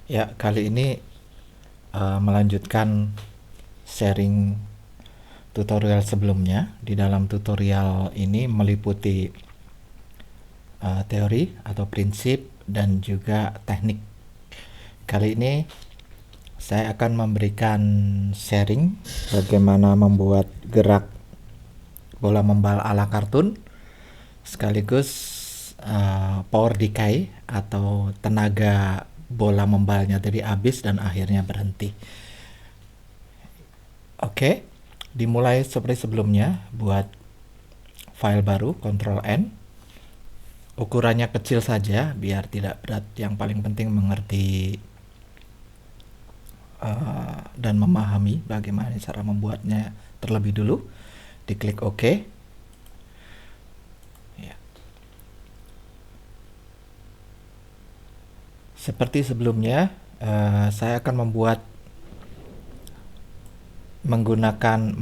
Ya, kali ini melanjutkan sharing tutorial sebelumnya. Di dalam tutorial ini meliputi teori atau prinsip dan juga teknik. Kali ini saya akan memberikan sharing bagaimana membuat gerak bola membal ala kartun sekaligus power decay atau tenaga bola membalnya tadi habis dan akhirnya berhenti. Oke, dimulai seperti sebelumnya. Buat file baru, Ctrl N. Ukurannya kecil saja biar tidak berat. Yang paling penting mengerti dan memahami bagaimana cara membuatnya terlebih dulu. Diklik OK. Ya. Seperti sebelumnya, saya akan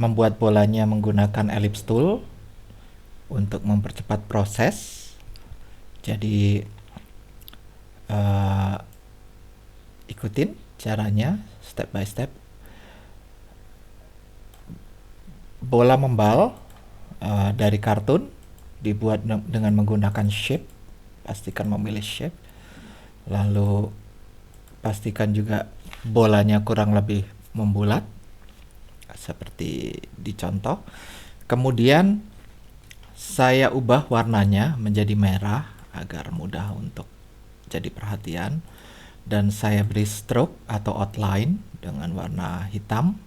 membuat bolanya menggunakan ellipse tool untuk mempercepat proses. Jadi ikutin caranya step by step. Bola membal dari kartun dibuat dengan menggunakan shape. Pastikan memilih shape. Lalu pastikan juga bolanya kurang lebih membulat seperti di contoh. Kemudian saya ubah warnanya menjadi merah agar mudah untuk jadi perhatian, dan saya beri stroke atau outline dengan warna hitam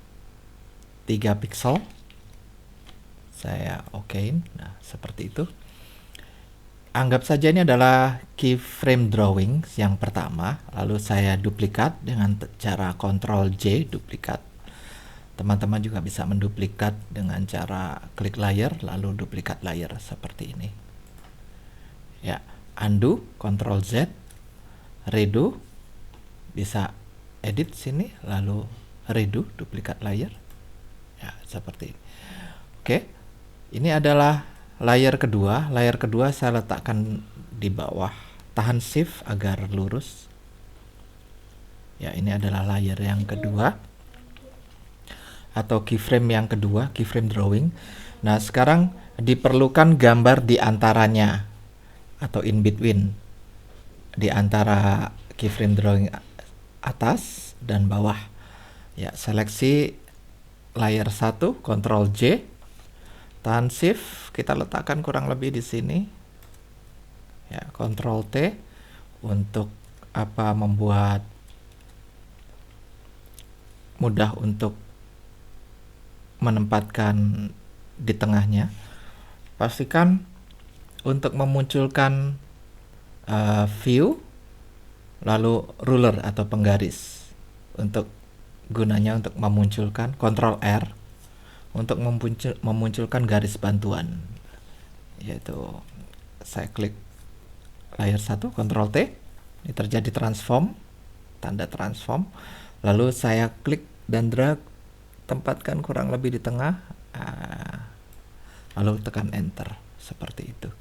3 pixel. Saya okein. Nah, seperti itu. Anggap saja ini adalah keyframe drawing yang pertama. Lalu saya duplikat dengan cara Ctrl J, duplikat. Teman-teman juga bisa menduplikat dengan cara klik layer lalu duplikat layer seperti ini. Ya, undo, Ctrl Z, redo, bisa edit sini lalu redo, duplikat layer. Ya, seperti ini. Oke. Ini adalah layer kedua. Layer kedua saya letakkan di bawah. Tahan shift agar lurus. Ya, ini adalah layer yang kedua atau keyframe yang kedua, keyframe drawing. Nah, sekarang diperlukan gambar di antaranya atau in between, di antara keyframe drawing atas dan bawah. Ya, seleksi layer 1, Ctrl J, tahan shift, kita letakkan kurang lebih di sini. Ya, Ctrl T untuk membuat mudah untuk menempatkan di tengahnya. Pastikan untuk memunculkan view lalu ruler atau penggaris, untuk gunanya untuk memunculkan Ctrl R untuk memunculkan garis bantuan, yaitu saya klik layer 1, Ctrl T, ini terjadi transform, tanda transform, lalu saya klik dan drag, tempatkan kurang lebih di tengah, lalu tekan enter, seperti itu.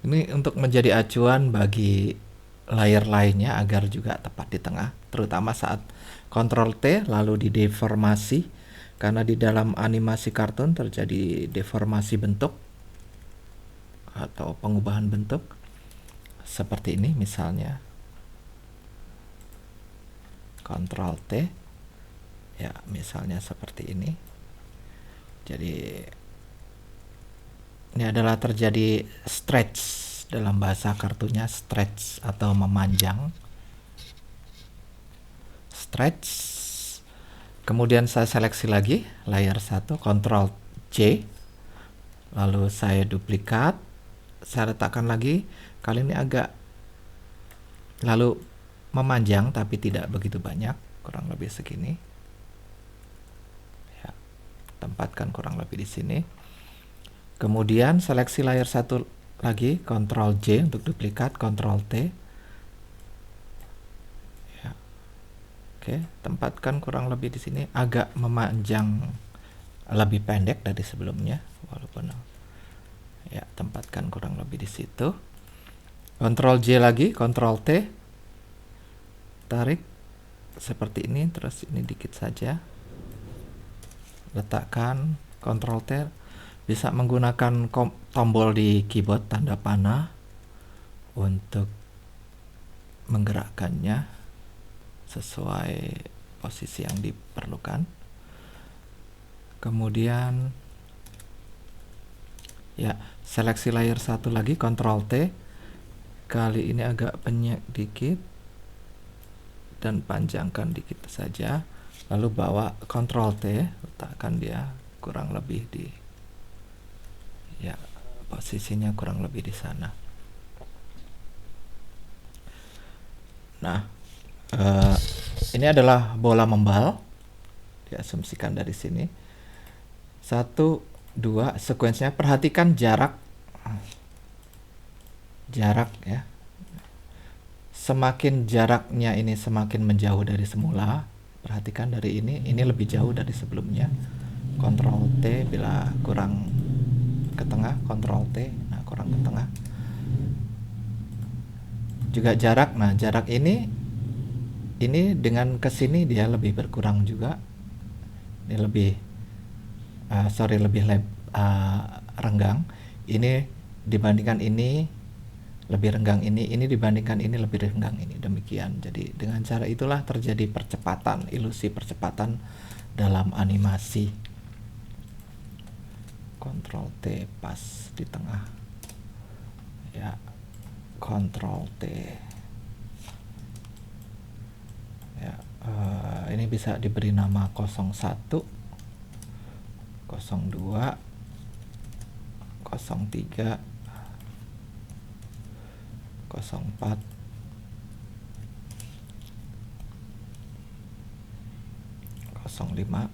Ini untuk menjadi acuan bagi layer lainnya agar juga tepat di tengah, terutama saat Ctrl T lalu dideformasi, karena di dalam animasi kartun terjadi deformasi bentuk atau pengubahan bentuk seperti ini. Misalnya Ctrl T, ya, misalnya seperti ini. Jadi ini adalah terjadi stretch, dalam bahasa kartunya stretch atau memanjang. Stretch. Kemudian saya seleksi lagi layer 1, Ctrl J, lalu saya duplikat, saya letakkan lagi, kali ini agak lalu memanjang tapi tidak begitu banyak, kurang lebih segini. Ya, tempatkan kurang lebih di sini. Kemudian seleksi layer 1 lagi, Ctrl J untuk duplikat, Ctrl T. Ya. Oke, tempatkan kurang lebih di sini, agak memanjang, lebih pendek dari sebelumnya, walaupun ya, tempatkan kurang lebih di situ. Ctrl J lagi, Ctrl T, tarik, seperti ini, terus ini dikit saja, letakkan, Ctrl T. Bisa menggunakan tombol di keyboard tanda panah untuk menggerakkannya sesuai posisi yang diperlukan. Kemudian ya, seleksi layer satu lagi, Ctrl T. Kali ini agak penyek dikit dan panjangkan dikit saja, lalu bawa Ctrl T, letakkan dia kurang lebih di, ya, posisinya kurang lebih di sana. Nah, ini adalah bola membal, diasumsikan dari sini. 1, 2, sekuensinya perhatikan jarak ya. Semakin jaraknya ini semakin menjauh dari semula, perhatikan dari ini lebih jauh dari sebelumnya. Ctrl T bila kurang ke tengah, Ctrl T, nah kurang ke tengah. Juga jarak, nah jarak ini dengan kesini dia lebih berkurang juga. Ini lebih renggang. Ini dibandingkan ini lebih renggang, ini dibandingkan ini lebih renggang ini, demikian. Jadi dengan cara itulah terjadi percepatan, ilusi percepatan dalam animasi. Ctrl T pas di tengah, ya, Ctrl T, ya. Ini bisa diberi nama 01, 02, 03, 04, 05.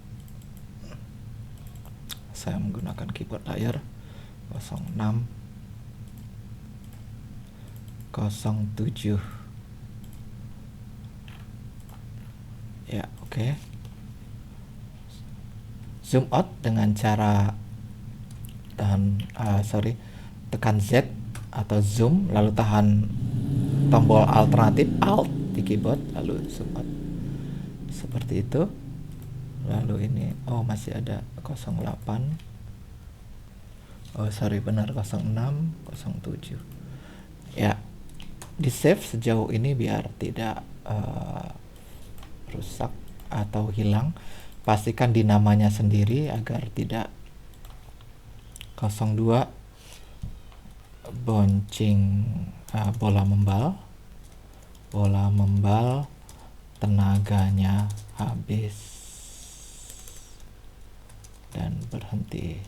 Saya menggunakan keyboard layar 06, 07. Ya, oke. Zoom out dengan cara tekan Z atau zoom, lalu tahan tombol alternatif Alt di keyboard, lalu zoom out seperti itu. Lalu ini, masih ada 08, benar 06, 07. Ya, di save sejauh ini biar tidak rusak atau hilang. Pastikan di namanya sendiri agar tidak 02 bonceng bola membal tenaganya habis dan berhenti.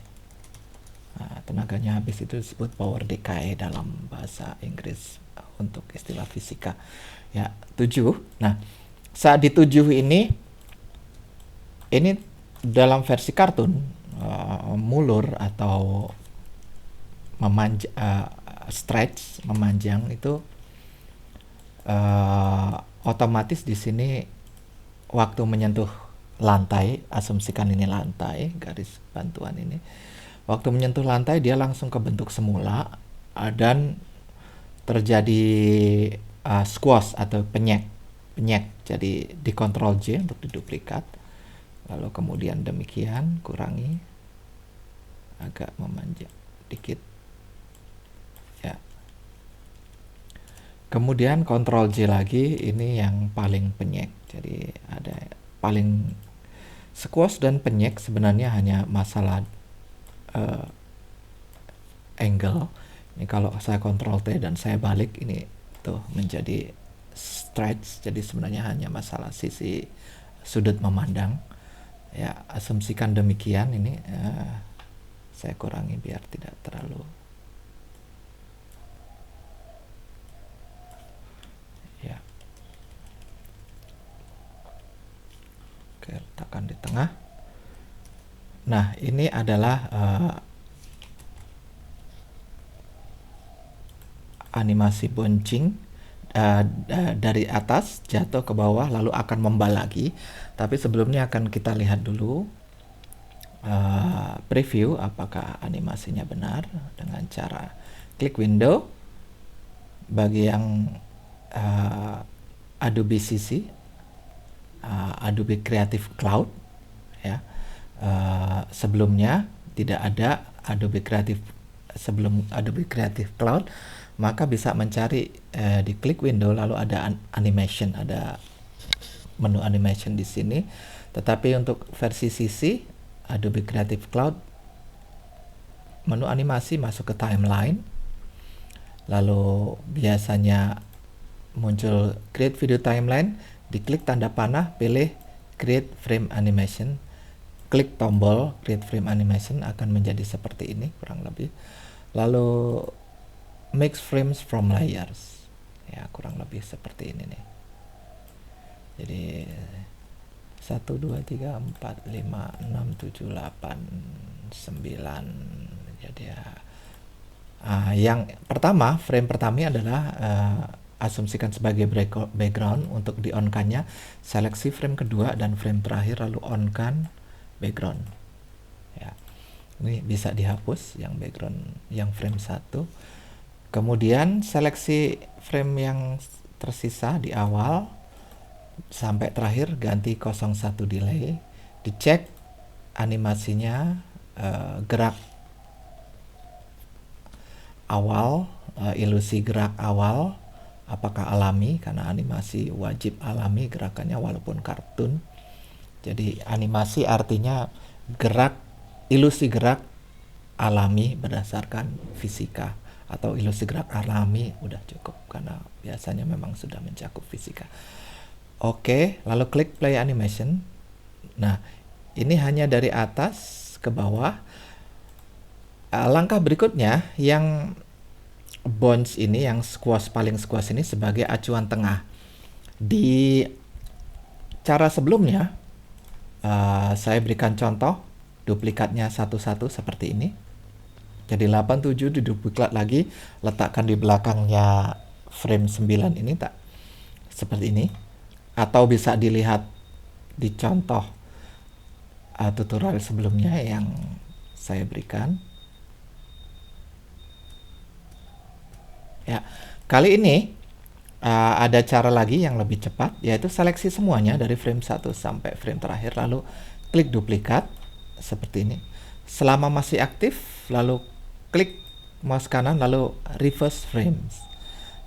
Tenaganya habis itu disebut power decay dalam bahasa Inggris untuk istilah fisika. Ya, 7. Nah, saat di 7 ini dalam versi kartun, mulur atau stretch, memanjang itu otomatis di sini waktu menyentuh lantai, asumsikan ini lantai, garis bantuan ini. Waktu menyentuh lantai dia langsung ke bentuk semula dan terjadi squash atau penyek. Jadi di Ctrl J untuk diduplikat. Lalu kemudian demikian, kurangi agak memanjang dikit. Ya. Kemudian Ctrl J lagi, ini yang paling penyek. Jadi ada paling squash dan penyek sebenarnya hanya masalah angle. Ini kalau saya Ctrl T dan saya balik, ini tuh menjadi stretch. Jadi sebenarnya hanya masalah sisi sudut memandang. Ya, asumsikan demikian. Ini saya kurangi biar tidak terlalu. Ya. Oke, letakkan di tengah. Nah, ini adalah animasi bonceng dari atas jatuh ke bawah lalu akan membal lagi. Tapi sebelumnya akan kita lihat dulu preview apakah animasinya benar dengan cara klik window. Bagi yang Adobe CC, Adobe Creative Cloud ya. Sebelumnya tidak ada sebelum Adobe Creative Cloud, maka bisa mencari di klik window lalu ada animation, ada menu animation di sini. Tetapi untuk versi CC Adobe Creative Cloud, menu animasi masuk ke timeline, lalu biasanya muncul create video timeline, diklik tanda panah, pilih create frame animation, klik tombol create frame animation, akan menjadi seperti ini kurang lebih. Lalu mix frames from layers, ya kurang lebih seperti ini nih. Jadi 1, 2, 3, 4, 5, 6, 7, 8, 9. Jadi ya, yang pertama, frame pertama adalah asumsikan sebagai background. Untuk di on-kannya, seleksi frame kedua dan frame terakhir lalu on-kan background. Ya, ini bisa dihapus yang background, yang frame 1. Kemudian seleksi frame yang tersisa di awal sampai terakhir, ganti 01 delay, dicek animasinya, gerak awal, ilusi gerak awal apakah alami, karena animasi wajib alami gerakannya walaupun kartun. Jadi animasi artinya gerak, ilusi gerak alami berdasarkan fisika, atau ilusi gerak alami udah cukup karena biasanya memang sudah mencakup fisika. Oke, lalu klik play animation. Nah, ini hanya dari atas ke bawah. Langkah berikutnya, yang bounce ini, yang paling squash ini sebagai acuan tengah. Di cara sebelumnya, saya berikan contoh duplikatnya satu-satu seperti ini. Jadi 87 diduplikat lagi, letakkan di belakangnya frame 9 ini, tak seperti ini. Atau bisa dilihat di contoh tutorial sebelumnya yang saya berikan. Ya, kali ini ada cara lagi yang lebih cepat, yaitu seleksi semuanya dari frame 1 sampai frame terakhir, lalu klik duplikat seperti ini. Selama masih aktif, lalu klik mouse kanan, lalu reverse frames.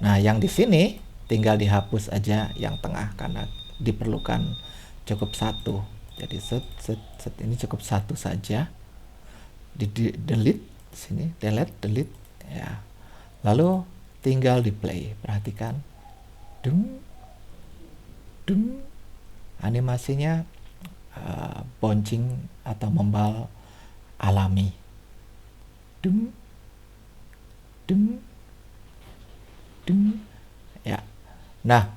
Nah, yang di sini tinggal dihapus aja yang tengah karena diperlukan cukup 1. Jadi set ini cukup 1 saja. Di delete sini, delete ya. Lalu tinggal di play. Perhatikan. Dung. Animasinya bouncing atau membal alami. Dung. Ya. Nah,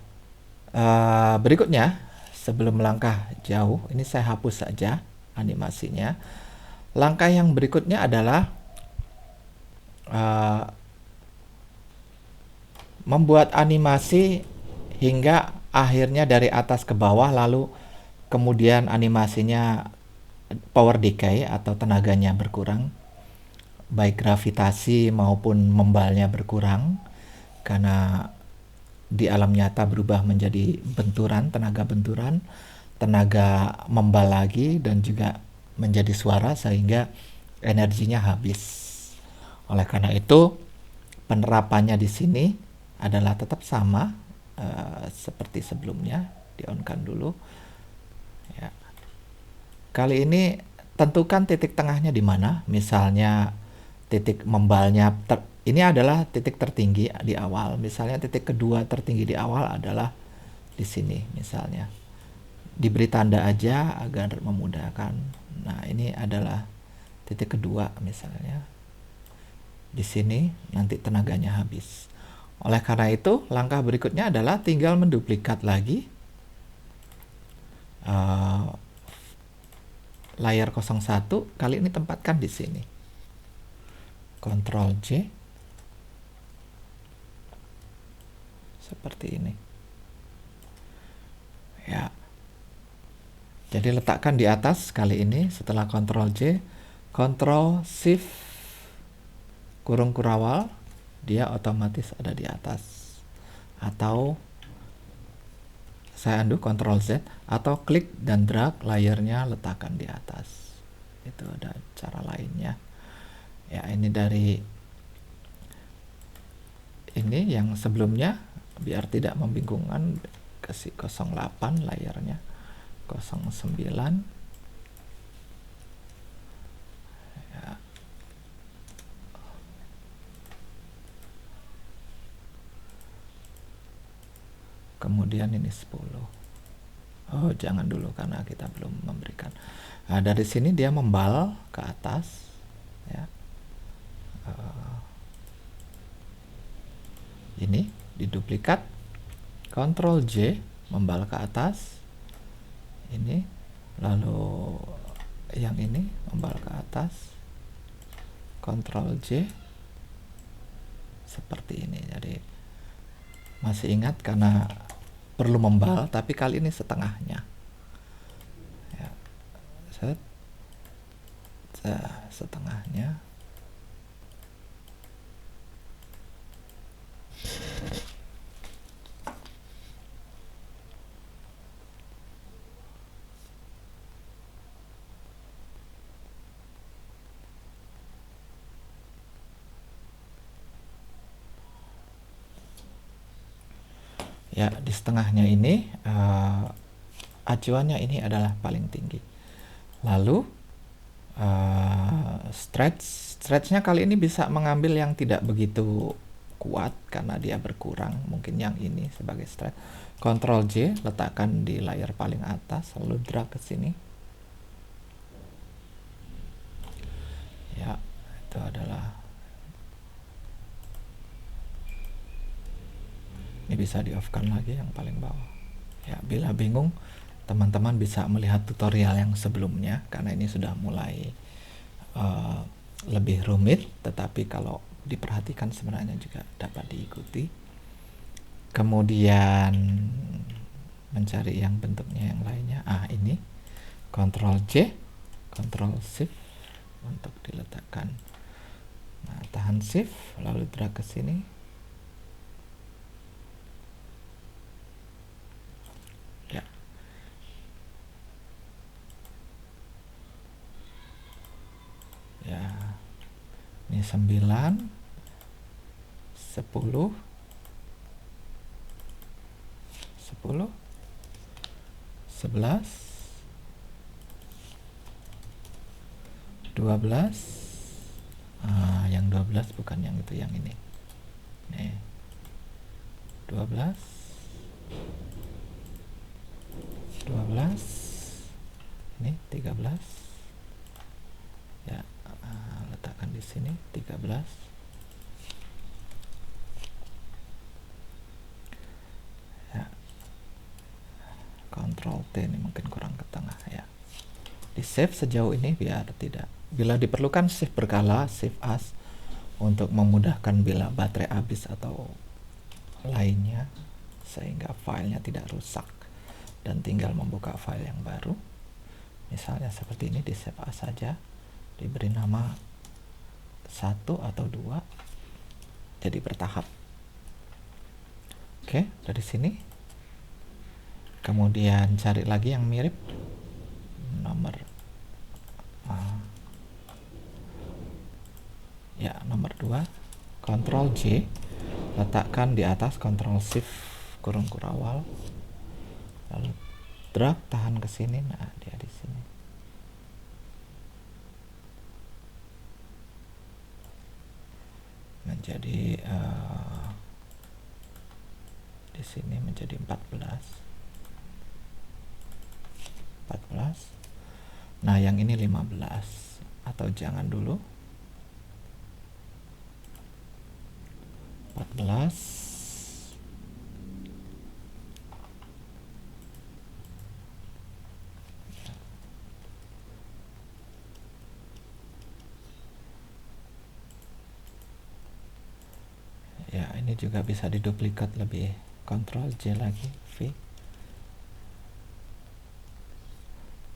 berikutnya sebelum melangkah jauh, ini saya hapus saja animasinya. Langkah yang berikutnya adalah membuat animasi hingga akhirnya dari atas ke bawah, lalu kemudian animasinya power decay atau tenaganya berkurang, baik gravitasi maupun membalnya berkurang karena di alam nyata berubah menjadi benturan, tenaga membal lagi, dan juga menjadi suara sehingga energinya habis. Oleh karena itu, penerapannya di sini adalah tetap sama seperti sebelumnya. Di-on-kan dulu. Ya. Kali ini tentukan titik tengahnya di mana. Misalnya titik membalnya ini adalah titik tertinggi di awal. Misalnya titik kedua tertinggi di awal adalah di sini misalnya. Diberi tanda aja agar memudahkan. Nah, ini adalah titik kedua misalnya. Di sini nanti tenaganya habis. Oleh karena itu, langkah berikutnya adalah tinggal menduplikat lagi layar 01, kali ini tempatkan di sini. Ctrl J. Seperti ini. Ya. Jadi letakkan di atas kali ini. Setelah Ctrl J, Ctrl Shift kurung kurawal, dia otomatis ada di atas. Atau saya undo, Ctrl Z, atau klik dan drag layernya letakkan di atas. Itu ada cara lainnya. Ya, ini dari ini yang sebelumnya, biar tidak membingungkan, kasih 08 layernya, 09. Ya. Kemudian ini 10. Oh, jangan dulu karena kita belum memberikan. Nah, dari sini dia membal ke atas, ya. Ini diduplikat, Ctrl J, membal ke atas. Ini, lalu yang ini membal ke atas, Ctrl J, seperti ini. Jadi masih ingat karena perlu membal, tapi kali ini setengahnya. Ya, setengahnya. Ya, di setengahnya ini acuannya ini adalah paling tinggi. Lalu stretchnya kali ini bisa mengambil yang tidak begitu kuat karena dia berkurang. Mungkin yang ini sebagai stretch. Ctrl J, letakkan di layar paling atas, lalu drag ke sini. Ya, itu adalah, ini bisa di off kan lagi yang paling bawah. Ya, bila bingung, teman-teman bisa melihat tutorial yang sebelumnya karena ini sudah mulai lebih rumit, tetapi kalau diperhatikan sebenarnya juga dapat diikuti. Kemudian mencari yang bentuknya yang lainnya. Ini Ctrl J, Ctrl Shift untuk diletakkan. Nah, tahan Shift, lalu drag ke sini. Ya. Ya. Ini 9, 10, 11, 12. Yang 12 bukan yang itu, yang ini. Nih. 12. Ini 13. Ya, letakkan di sini 13. Ya. Ctrl T, ini mungkin kurang ke tengah ya. Di save sejauh ini biar tidak. Bila diperlukan save berkala, save as untuk memudahkan bila baterai habis atau lainnya sehingga filenya tidak rusak dan tinggal membuka file yang baru. Misalnya seperti ini, di save as saja, diberi nama 1 atau 2, jadi bertahap. Oke, dari sini kemudian cari lagi yang mirip, nomor nomor 2, Ctrl J, letakkan di atas, Ctrl Shift kurung kurawal, lalu drag, tahan ke sini. Nah, dia di sini. Menjadi di sini menjadi 14. Nah, yang ini 15, atau jangan dulu, 14. Ya, ini juga bisa diduplikat lebih, Ctrl J lagi, V,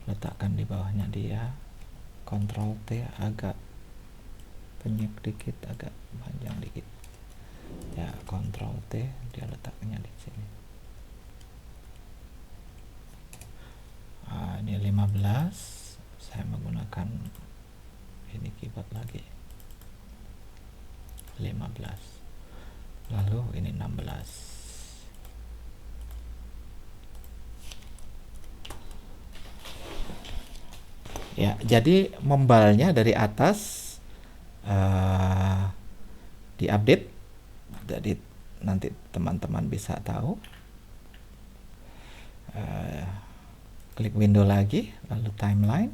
letakkan di bawahnya dia, Ctrl T, agak penyek dikit, agak panjang dikit. Ya, Ctrl T, dia letaknya di sini. menggunakan ini keyboard lagi 15, lalu ini 16. Ya, jadi membalnya dari atas diupdate, jadi nanti teman-teman bisa tahu. Klik window lagi, lalu timeline,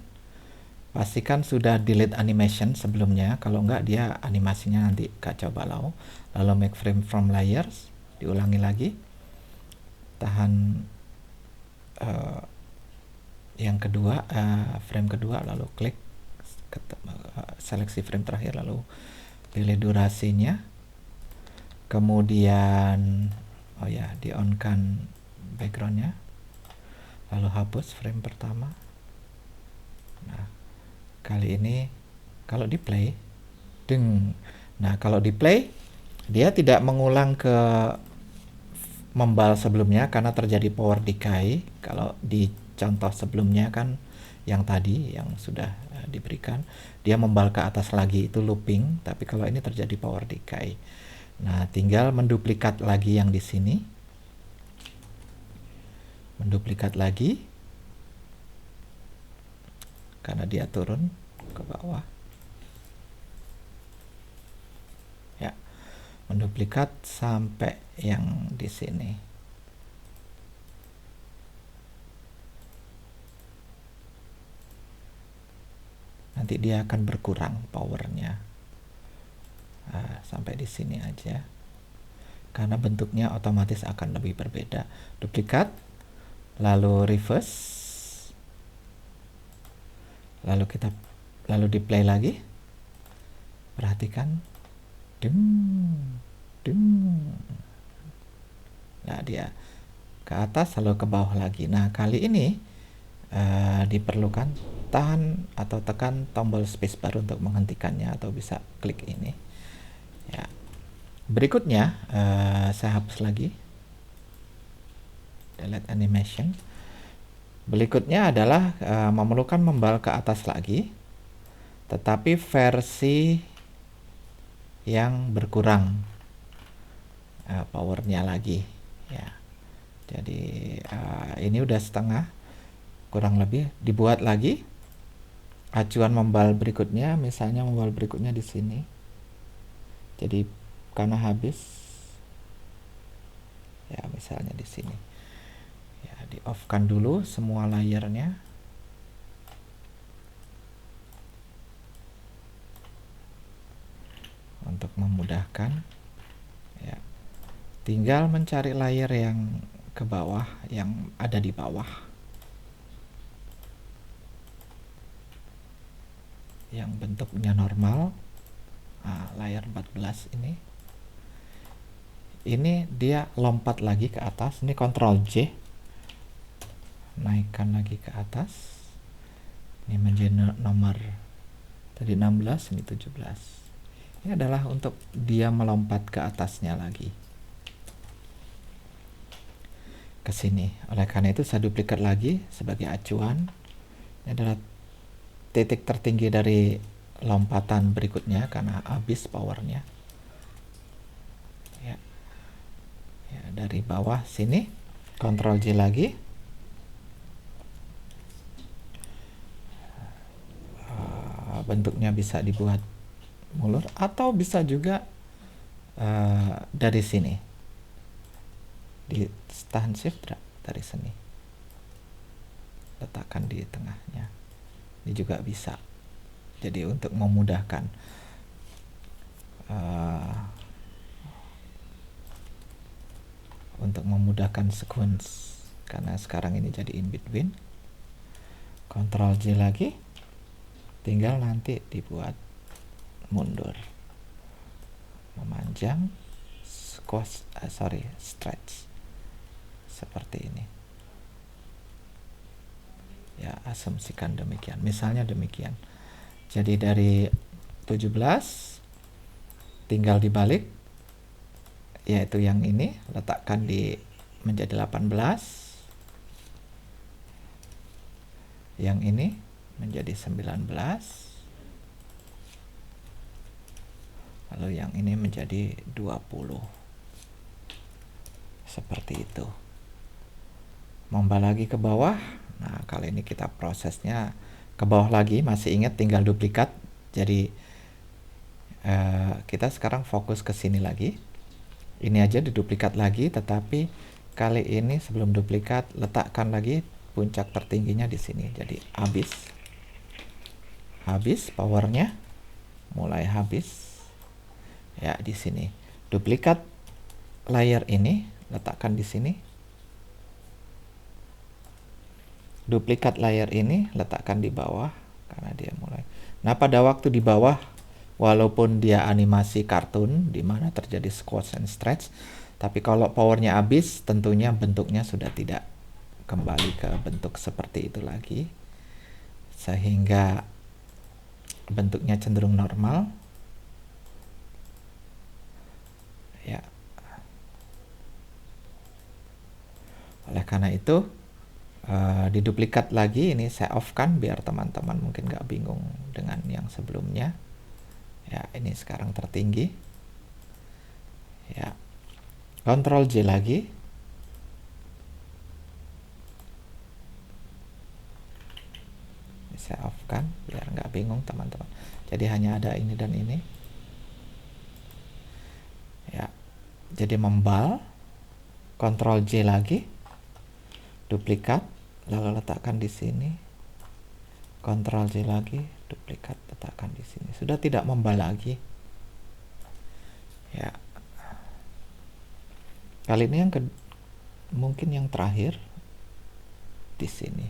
pastikan sudah delete animation sebelumnya, kalau enggak dia animasinya nanti kacau balau. Lalu make frame from layers, diulangi lagi, tahan yang kedua, frame kedua, lalu klik seleksi frame terakhir, lalu pilih durasinya, kemudian di on kan backgroundnya, lalu hapus frame pertama. Nah, kali ini kalau di play, nah kalau di play dia tidak mengulang ke membal sebelumnya karena terjadi power decay. Kalau di contoh sebelumnya kan yang tadi yang sudah diberikan, dia membal ke atas lagi, itu looping. Tapi kalau ini terjadi power decay. Nah, tinggal menduplikat lagi yang di sini, menduplikat lagi karena dia turun ke bawah. Ya, menduplikat sampai yang di sini. Nanti dia akan berkurang powernya. Sampai di sini aja. Karena bentuknya otomatis akan lebih berbeda. Duplikat, lalu reverse, lalu di play lagi. Perhatikan, nah dia ke atas lalu ke bawah lagi. Nah, kali ini diperlukan tahan atau tekan tombol spacebar untuk menghentikannya, atau bisa klik ini. Ya. Berikutnya saya hapus lagi, delete animation. Berikutnya adalah memerlukan membal ke atas lagi, tetapi versi yang berkurang powernya lagi. Ya, jadi ini udah setengah, kurang lebih. Dibuat lagi acuan membal berikutnya, misalnya membal berikutnya di sini. Jadi karena habis, ya misalnya di sini, ya di off kan dulu semua layernya. Untuk memudahkan, ya tinggal mencari layer yang ke bawah, yang ada di bawah, yang bentuknya normal. Layar 14 ini dia lompat lagi ke atas. Ini Ctrl J, naikkan lagi ke atas. Ini menjadi nomor tadi 16, ini 17. Ini adalah untuk dia melompat ke atasnya lagi ke sini. Oleh karena itu saya duplikat lagi sebagai acuan. Ini adalah titik tertinggi dari lompatan berikutnya karena habis powernya. Ya, dari bawah sini Ctrl J lagi. Bentuknya bisa dibuat mulur atau bisa juga dari sini, di tahan shift dari sini, letakkan di tengahnya. Ini juga bisa. Jadi untuk memudahkan sequence, karena sekarang ini jadi in between. Ctrl J lagi, tinggal nanti dibuat mundur, memanjang, stretch seperti ini. Ya, asumsikan demikian. Misalnya demikian. Jadi dari 17 tinggal dibalik, yaitu yang ini, letakkan menjadi 18. Yang ini menjadi 19. Lalu yang ini menjadi 20. Seperti itu. Membal lagi ke bawah. Nah, kali ini kita prosesnya ke bawah lagi. Masih ingat tinggal duplikat. Jadi kita sekarang fokus ke sini lagi. Ini aja diduplikat lagi, tetapi kali ini sebelum duplikat letakkan lagi puncak tertingginya di sini. Jadi habis powernya, mulai habis. Ya, di sini. Duplikat layer ini, letakkan di sini. Duplikat layer ini, letakkan di bawah karena dia mulai. Nah, pada waktu di bawah, walaupun dia animasi kartun di mana terjadi squash and stretch, tapi kalau powernya habis, tentunya bentuknya sudah tidak kembali ke bentuk seperti itu lagi, sehingga bentuknya cenderung normal. Ya. Oleh karena itu, diduplikat lagi, ini saya off kan biar teman-teman mungkin nggak bingung dengan yang sebelumnya. Ya, ini sekarang tertinggi. Ya, Ctrl J lagi. Ini saya off kan biar nggak bingung teman-teman. Jadi hanya ada ini dan ini. Ya, jadi membal. Ctrl J lagi. Duplikat, lalu letakkan di sini. Ctrl J lagi, duplikat, letakkan di sini. Sudah tidak membal lagi. Ya. Kali ini yang mungkin yang terakhir di sini.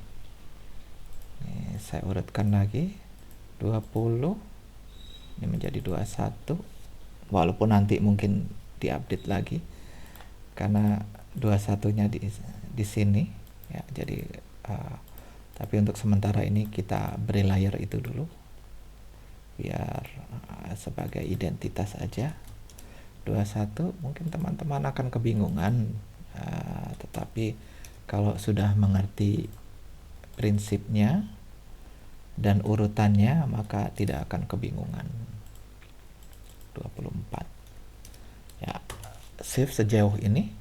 Ini saya urutkan lagi. 20. Ini menjadi 21. Walaupun nanti mungkin diupdate lagi. Karena 21-nya di sini. Ya, jadi tapi untuk sementara ini kita beri layer itu dulu biar sebagai identitas aja. 21 mungkin teman-teman akan kebingungan, tetapi kalau sudah mengerti prinsipnya dan urutannya maka tidak akan kebingungan. 24. Ya, save sejauh ini.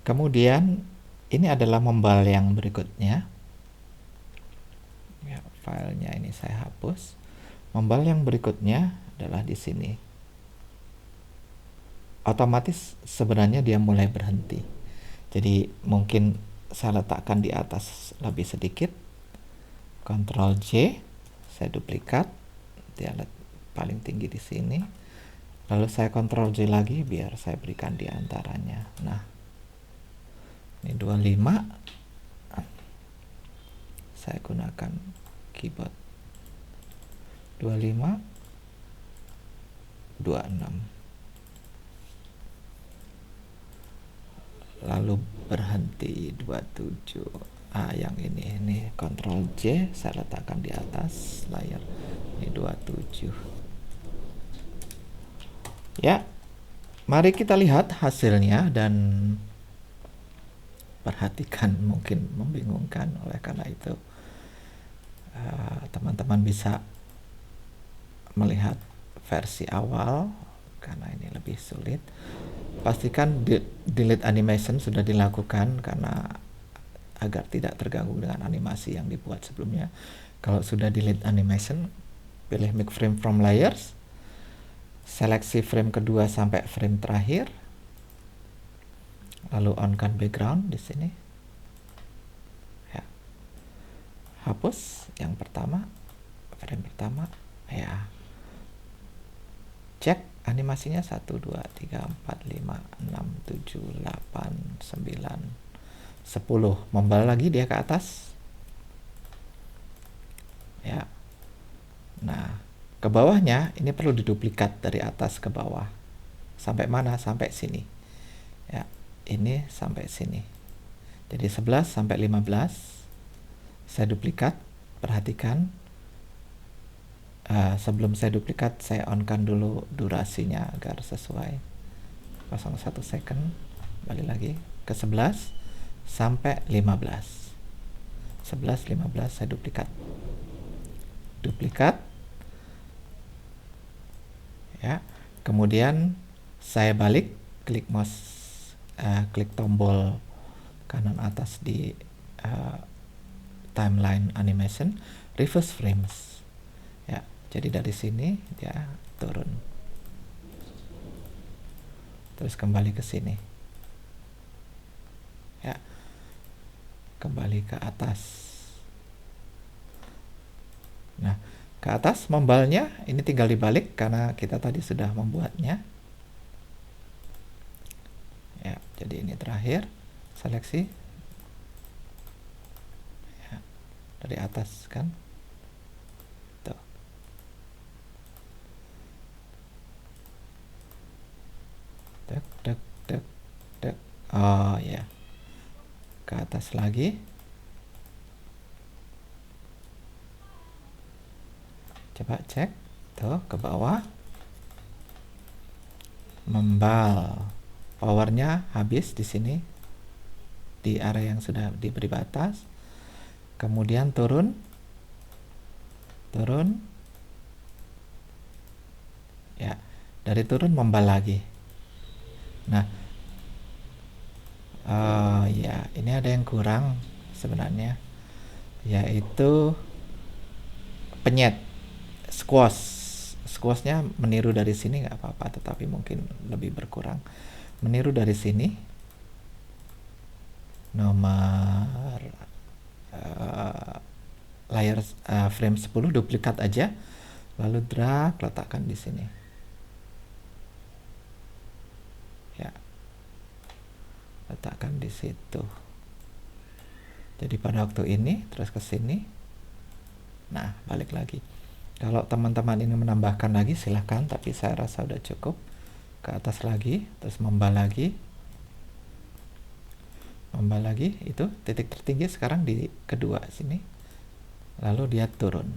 Kemudian ini adalah membal yang berikutnya. Ya, filenya ini saya hapus. Membal yang berikutnya adalah di sini. Otomatis sebenarnya dia mulai berhenti. Jadi mungkin saya letakkan di atas lebih sedikit. Ctrl J, saya duplikat. Dia paling tinggi di sini. Lalu saya Ctrl J lagi biar saya berikan di antaranya. Nah, ini 25. Saya gunakan keyboard. 25, 26. Lalu berhenti 27. Yang ini Ctrl J, saya letakkan di atas layar. Ini 27. Ya, mari kita lihat hasilnya dan perhatikan, mungkin membingungkan. Oleh karena itu teman-teman bisa melihat versi awal karena ini lebih sulit. Pastikan delete animation sudah dilakukan karena agar tidak terganggu dengan animasi yang dibuat sebelumnya. Kalau sudah delete animation, pilih make frame from layers, seleksi frame kedua sampai frame terakhir. Lalu on kan background di sini. Ya. Hapus yang pertama, frame pertama. Ya. Cek animasinya 1 2 3 4 5 6 7 8 9 10. Membal lagi dia ke atas. Ya. Nah, ke bawahnya ini perlu diduplikat dari atas ke bawah. Sampai mana? Sampai sini. Ya. Ini sampai sini. Jadi 11 sampai 15 saya duplikat. Perhatikan, sebelum saya duplikat saya on kan dulu durasinya agar sesuai. 01 second. Balik lagi ke 11 sampai 15. 11, 15 saya duplikat ya. Kemudian saya balik, klik mouse, klik tombol kanan atas di timeline animation, reverse frames ya. Jadi dari sini dia turun, terus kembali ke sini ya, kembali ke atas. Nah, ke atas membalnya ini tinggal dibalik karena kita tadi sudah membuatnya ya. Jadi ini terakhir, seleksi ya, dari atas kan tuh. Dek, dek, dek, dek. Oh ya, ke atas lagi, coba cek tuh ke bawah, membal, powernya habis di sini di area yang sudah diberi batas. Kemudian turun ya, dari turun membal lagi. Nah, ya ini ada yang kurang sebenarnya, yaitu penyet, squashnya meniru dari sini nggak apa-apa, tetapi mungkin lebih berkurang. Meniru dari sini nomor layar frame 10, duplikat aja, lalu drag, letakkan di sini ya, letakkan di situ. Jadi pada waktu ini terus ke sini. Nah, balik lagi. Kalau teman-teman ingin menambahkan lagi silahkan, tapi saya rasa udah cukup. Ke atas lagi, terus membal lagi, itu titik tertinggi sekarang di kedua sini, lalu dia turun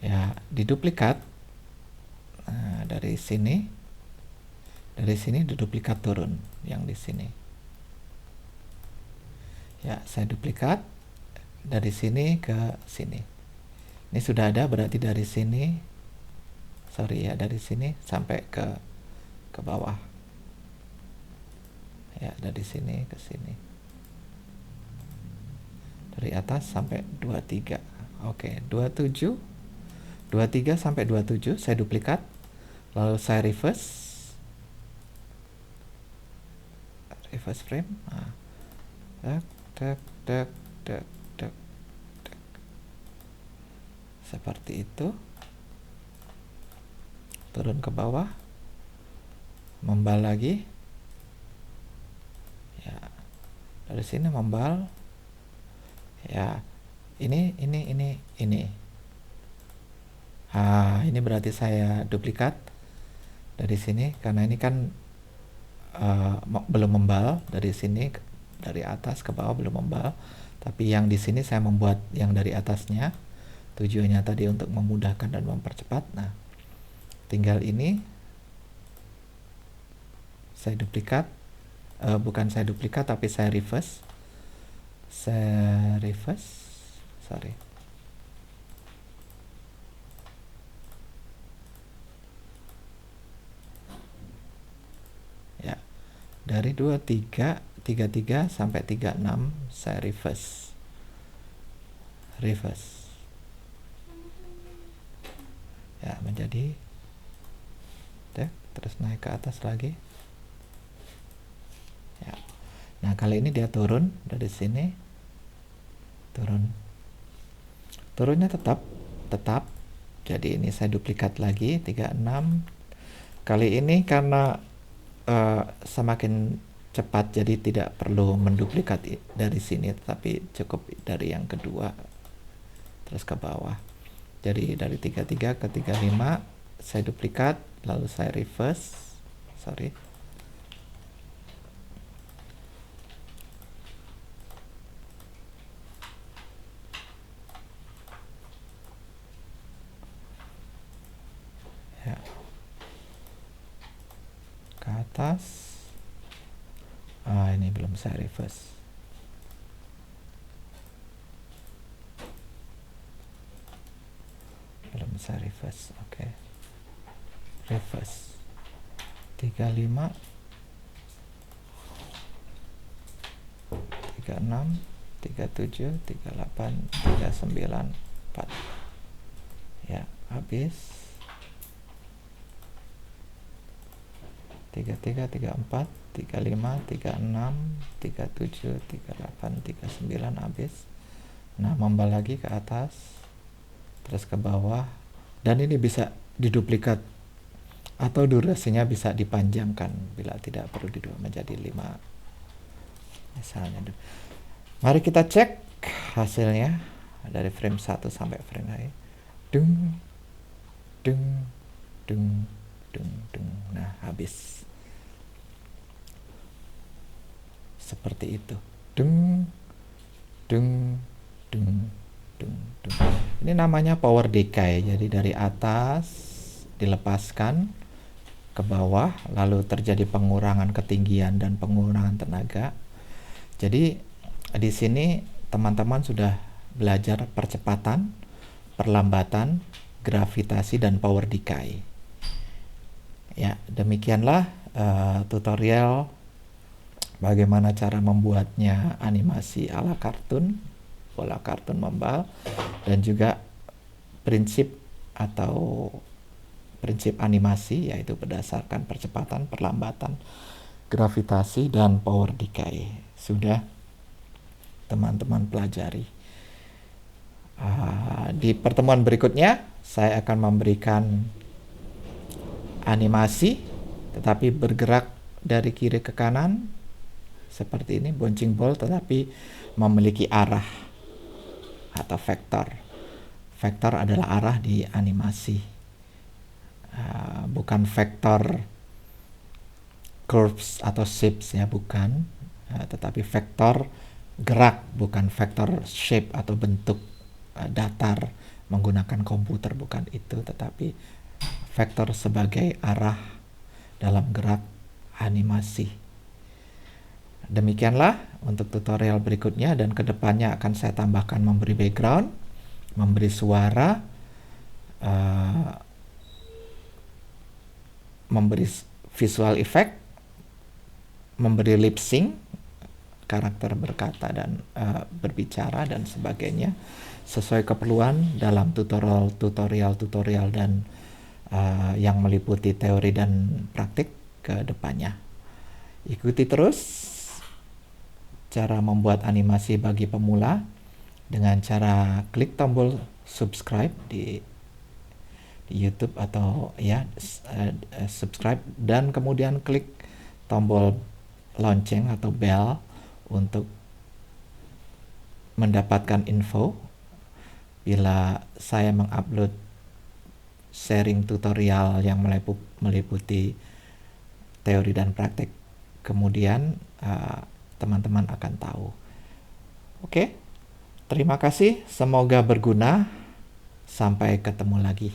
ya, diduplikat. Nah, dari sini diduplikat turun yang di sini ya. Saya duplikat dari sini ke sini. Ini sudah ada, berarti dari sini, dari sini sampai ke bawah ya, dari sini ke sini, dari atas sampai 23. Oke, 27, 23 sampai 27 saya duplikat, lalu saya reverse frame. Nah, tek, seperti itu. Turun ke bawah, membal lagi ya, dari sini membal ya. Ini ini berarti saya duplikat dari sini, karena ini kan belum membal. Dari sini, dari atas ke bawah belum membal, tapi yang di sini saya membuat yang dari atasnya, tujuannya tadi untuk memudahkan dan mempercepat. Nah, tinggal ini saya duplikat, bukan saya duplikat tapi saya reverse, ya, dari 33 sampai 36 saya reverse ya, menjadi terus naik ke atas lagi ya. Nah, kali ini dia turun dari sini, turunnya tetap. Jadi ini saya duplikat lagi 36. Kali ini karena semakin cepat, jadi tidak perlu menduplikat dari sini, tetapi cukup dari yang kedua terus ke bawah. Jadi dari 33 ke 35 saya duplikat, lalu saya reverse ya, ke atas, Ini belum saya reverse. Oke. Reverse 35 36 37 38 39 4. Ya, habis. 33 34 35 36 37 38 39 habis. Nah, membal lagi ke atas terus ke bawah, dan ini bisa diduplikat atau durasinya bisa dipanjangkan bila tidak perlu menjadi 5 misalnya. Mari kita cek hasilnya dari frame 1 sampai frame akhir. Dung dung dung dung dung. Nah, habis seperti itu. Dung dung dung dung dung. Ini namanya power decay. Jadi dari atas dilepaskan ke bawah, lalu terjadi pengurangan ketinggian dan pengurangan tenaga. Jadi di sini teman-teman sudah belajar percepatan, perlambatan, gravitasi, dan power decay. Ya, demikianlah tutorial bagaimana cara membuatnya animasi ala kartun, bola kartun membal, dan juga prinsip atau prinsip animasi, yaitu berdasarkan percepatan, perlambatan, gravitasi, dan power decay. Sudah teman-teman pelajari. Di pertemuan berikutnya saya akan memberikan animasi tetapi bergerak dari kiri ke kanan seperti ini, bouncing ball, tetapi memiliki arah atau vektor. Vektor adalah arah di animasi, bukan vektor curves atau shapes ya, bukan, tetapi vektor gerak, bukan vektor shape atau bentuk datar menggunakan komputer, bukan itu, tetapi vektor sebagai arah dalam gerak animasi. Demikianlah untuk tutorial berikutnya, dan kedepannya akan saya tambahkan memberi background, memberi suara, memberi visual effect, memberi lip sync, karakter berkata dan berbicara dan sebagainya sesuai keperluan dalam tutorial dan yang meliputi teori dan praktik ke depannya. Ikuti terus cara membuat animasi bagi pemula dengan cara klik tombol subscribe di YouTube atau ya subscribe, dan kemudian klik tombol lonceng atau bell untuk mendapatkan info bila saya mengupload sharing tutorial yang meliputi teori dan praktek. Kemudian teman-teman akan tahu. Oke, terima kasih, semoga berguna. Sampai ketemu lagi.